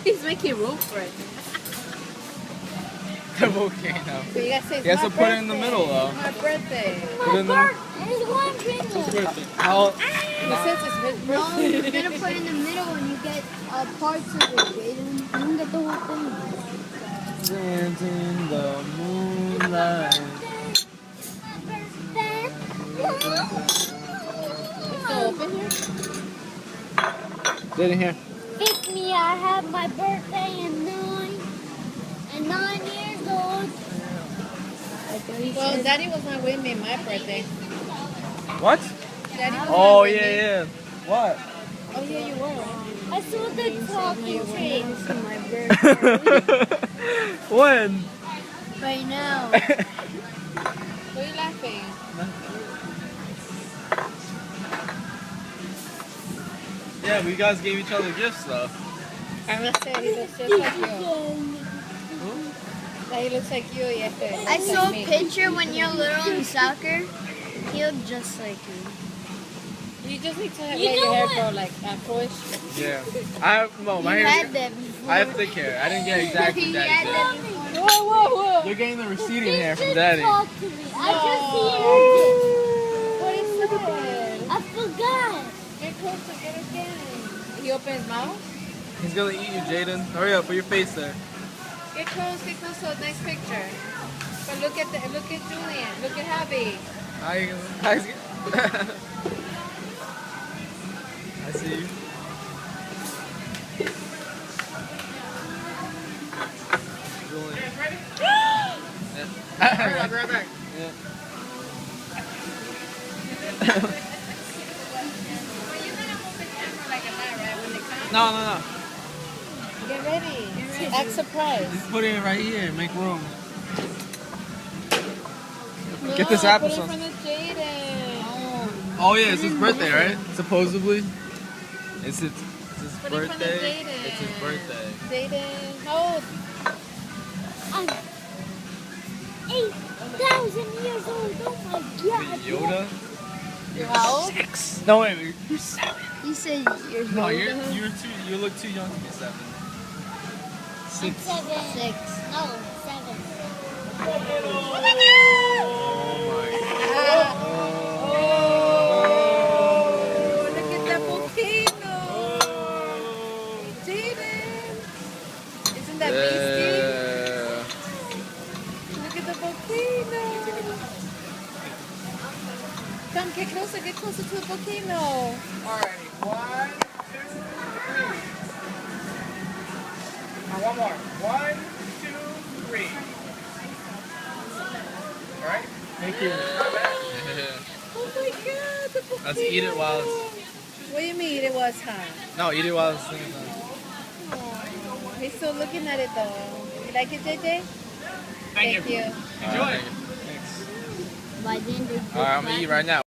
He's making room for it. The volcano. So you gotta say, You have to put it in the middle though. My birthday. Put it in the middle. It's one It's his finger. birthday. How? He says it's his No, birthday. you're gonna put it in the middle and you get parts of it, Jaden. You don't get the whole thing. Dance in the moonlight. So open here. Get in here. Pick me, I have my birthday in 9 years old. Well, Daddy was not with me my birthday. What? Daddy was Oh not with me. yeah. What? Oh yeah, you were, right? I saw the talking tree. My birthday. When? Right now. Why are you laughing? Yeah, we guys gave each other gifts though. I'm gonna say he looks just like you. That he looks like you yesterday. I saw a picture when you're little in soccer. He looked just like you. You just need to let You your know hair what? grow like afroish. Yeah. My You hair. had that before. I have thick hair. I didn't get exactly You that. had that before. Whoa, whoa, whoa! You're getting the receding He hair from just Daddy. talked to me. I just heard What is that? it. I forgot. Get close to get again. He opened his mouth. He's gonna eat you, Jaden. Hurry up, put your face there. Get close to a nice picture. But look at Julian. Look at Javi. Hi. I see you. Julian. Right back. Yeah. Well, you're gonna move the camera like a man, right? When they come. No. Get ready. Act surprised. Just put it right here. Make room. No, Get this put it in applesauce. front of Jaden. Oh yeah, it's his birthday, right? Supposedly. It's his Put it in front of birthday. Jaden. It's his birthday. Jaden, how old? I'm 8,000 years old. Oh my God. Yoda? You're how old? 6. No wait, you're 7. You said you're No, you look too young to be 7. 6. 7. 6. No, 7. Oh my Oh, look at that volcano. Jaden. Isn't that beastie? Yeah. Look at the volcano. Come, get closer to the volcano. Alrighty, 1, 2, 3. One more. 1, 2, 3. Alright? Thank you. Oh my God, the volcano. Let's eat it while it's... What do you mean it was hot? No, eat it while it's thinking. Oh, he's still looking at it though. You like it, JJ? Thank you. Enjoy. Thanks. By then they Alright, I'm gonna eat right now.